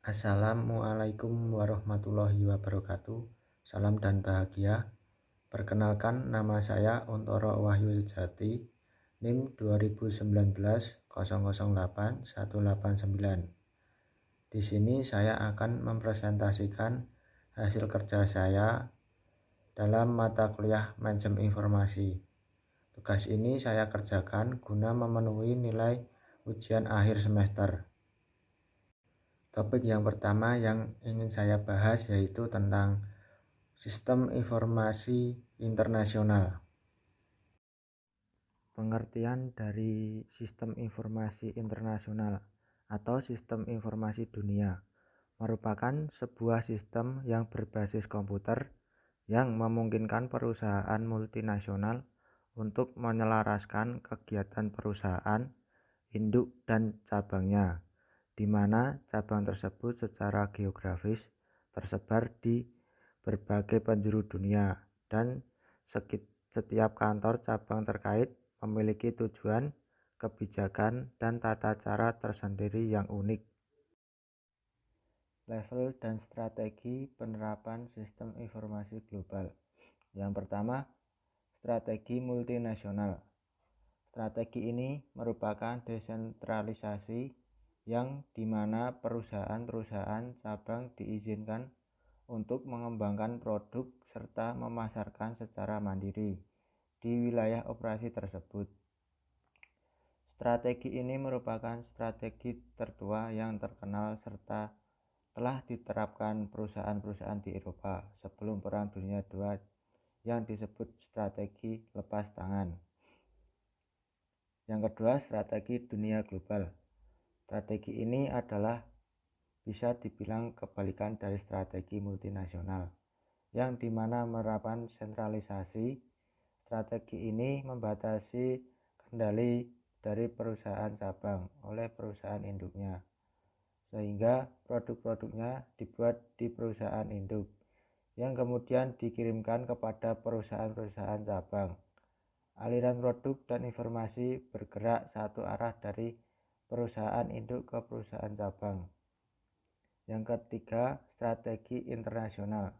Assalamualaikum warahmatullahi wabarakatuh. Salam dan bahagia. Perkenalkan, nama saya Untoro Wahyu Sejati, NIM 2019 008189. Di sini saya akan mempresentasikan hasil kerja saya dalam mata kuliah Manajemen Informasi. Tugas ini saya kerjakan guna memenuhi nilai ujian akhir semester. Topik yang pertama yang ingin saya bahas yaitu tentang Sistem Informasi Internasional. Pengertian dari Sistem Informasi Internasional atau Sistem Informasi Dunia merupakan sebuah sistem yang berbasis komputer yang memungkinkan perusahaan multinasional untuk menyelaraskan kegiatan perusahaan, induk dan cabangnya, di mana cabang tersebut secara geografis tersebar di berbagai penjuru dunia dan setiap kantor cabang terkait memiliki tujuan, kebijakan, dan tata cara tersendiri yang unik. Level dan strategi penerapan sistem informasi global. Yang pertama, strategi multinasional. Strategi ini merupakan desentralisasi yang dimana perusahaan-perusahaan cabang diizinkan untuk mengembangkan produk serta memasarkan secara mandiri di wilayah operasi tersebut. Strategi ini merupakan strategi tertua yang terkenal serta telah diterapkan perusahaan-perusahaan di Eropa sebelum Perang Dunia II yang disebut strategi lepas tangan. Yang kedua, strategi dunia global. Strategi ini adalah bisa dibilang kebalikan dari strategi multinasional, yang dimana menerapkan sentralisasi. Strategi ini membatasi kendali dari perusahaan cabang oleh perusahaan induknya, sehingga produk-produknya dibuat di perusahaan induk, yang kemudian dikirimkan kepada perusahaan-perusahaan cabang. Aliran produk dan informasi bergerak satu arah dari perusahaan induk ke perusahaan cabang. Yang ketiga, strategi internasional.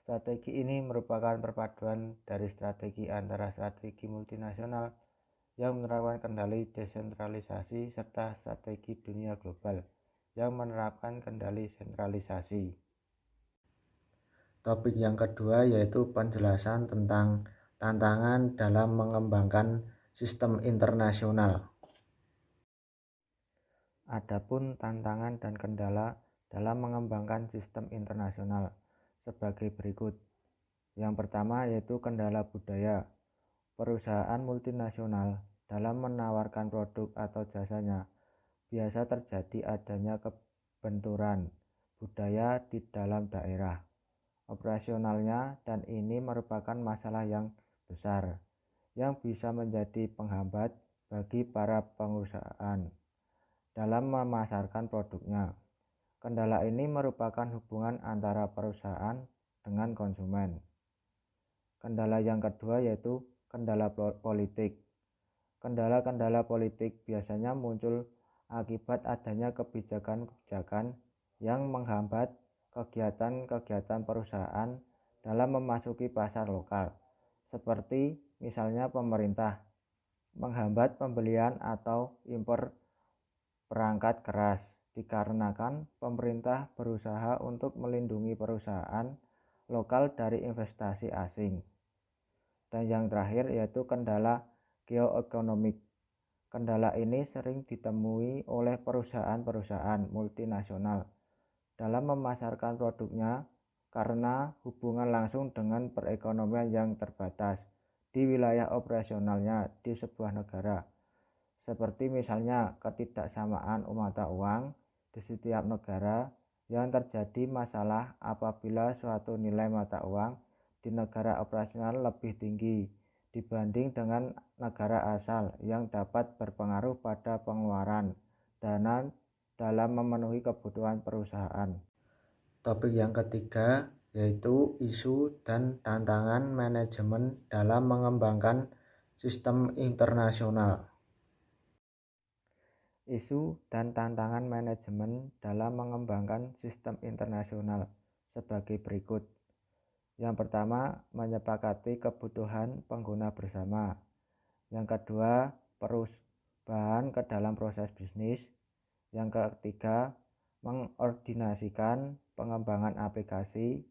Strategi ini merupakan perpaduan dari strategi antara strategi multinasional yang menerapkan kendali desentralisasi serta strategi dunia global yang menerapkan kendali sentralisasi. Topik yang kedua yaitu penjelasan tentang tantangan dalam mengembangkan sistem internasional. Adapun tantangan dan kendala dalam mengembangkan sistem internasional sebagai berikut. Yang pertama yaitu kendala budaya. Perusahaan multinasional dalam menawarkan produk atau jasanya biasa terjadi adanya kebenturan budaya di dalam daerah operasionalnya, dan ini merupakan masalah yang besar yang bisa menjadi penghambat bagi para pengusaha dalam memasarkan produknya. Kendala ini merupakan hubungan antara perusahaan dengan konsumen. Kendala yang kedua yaitu kendala politik. Kendala-kendala politik biasanya muncul akibat adanya kebijakan-kebijakan yang menghambat kegiatan-kegiatan perusahaan dalam memasuki pasar lokal, seperti misalnya pemerintah menghambat pembelian atau impor perangkat keras dikarenakan pemerintah berusaha untuk melindungi perusahaan lokal dari investasi asing. Dan yang terakhir yaitu kendala geoekonomik. Kendala ini sering ditemui oleh perusahaan-perusahaan multinasional dalam memasarkan produknya karena hubungan langsung dengan perekonomian yang terbatas di wilayah operasionalnya di sebuah negara, seperti misalnya ketidaksamaan mata uang di setiap negara, yang terjadi masalah apabila suatu nilai mata uang di negara operasional lebih tinggi dibanding dengan negara asal, yang dapat berpengaruh pada pengeluaran dana dalam memenuhi kebutuhan perusahaan. Topik yang ketiga yaitu isu dan tantangan manajemen dalam mengembangkan sistem internasional. Isu dan tantangan manajemen dalam mengembangkan sistem internasional sebagai berikut. Yang pertama, menyepakati kebutuhan pengguna bersama. Yang kedua, perubahan ke dalam proses bisnis. Yang ketiga, mengordinasikan pengembangan aplikasi.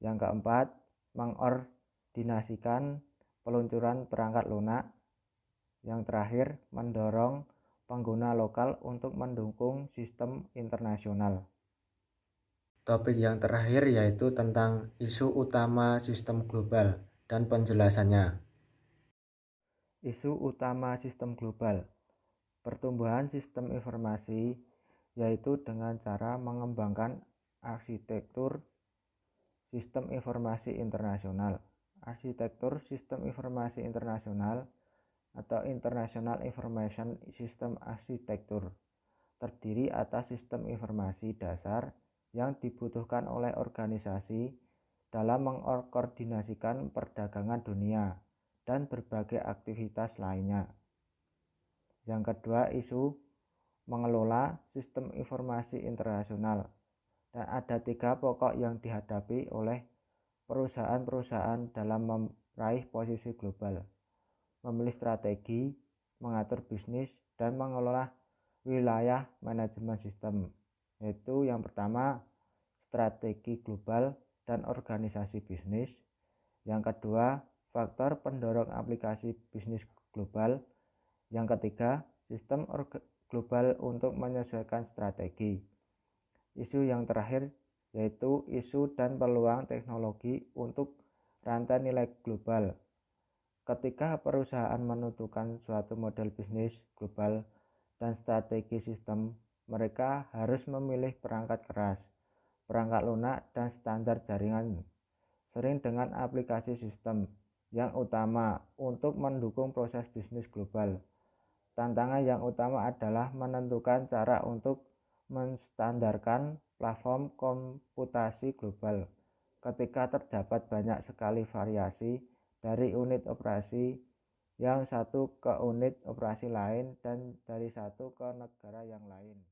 Yang keempat, mengordinasikan peluncuran perangkat lunak. Yang terakhir, mendorong pengguna lokal untuk mendukung sistem internasional. Topik yang terakhir yaitu tentang isu utama sistem global dan penjelasannya. Isu utama sistem global, pertumbuhan sistem informasi, yaitu dengan cara mengembangkan arsitektur sistem informasi internasional. Arsitektur sistem informasi internasional atau International Information System Architecture terdiri atas sistem informasi dasar yang dibutuhkan oleh organisasi dalam mengkoordinasikan perdagangan dunia dan berbagai aktivitas lainnya. Yang kedua, isu mengelola sistem informasi internasional, dan ada 3 pokok yang dihadapi oleh perusahaan-perusahaan dalam meraih posisi global: memilih strategi, mengatur bisnis, dan mengelola wilayah manajemen sistem. Yaitu yang pertama, strategi global dan organisasi bisnis. Yang kedua, faktor pendorong aplikasi bisnis global. Yang ketiga, sistem global untuk menyesuaikan strategi. Isu yang terakhir yaitu isu dan peluang teknologi untuk rantai nilai global. Ketika perusahaan menentukan suatu model bisnis global dan strategi sistem, mereka harus memilih perangkat keras, perangkat lunak, dan standar jaringan, sering dengan aplikasi sistem yang utama untuk mendukung proses bisnis global. Tantangan yang utama adalah menentukan cara untuk menstandarkan platform komputasi global ketika terdapat banyak sekali variasi dari unit operasi yang satu ke unit operasi lain dan dari satu ke negara yang lain.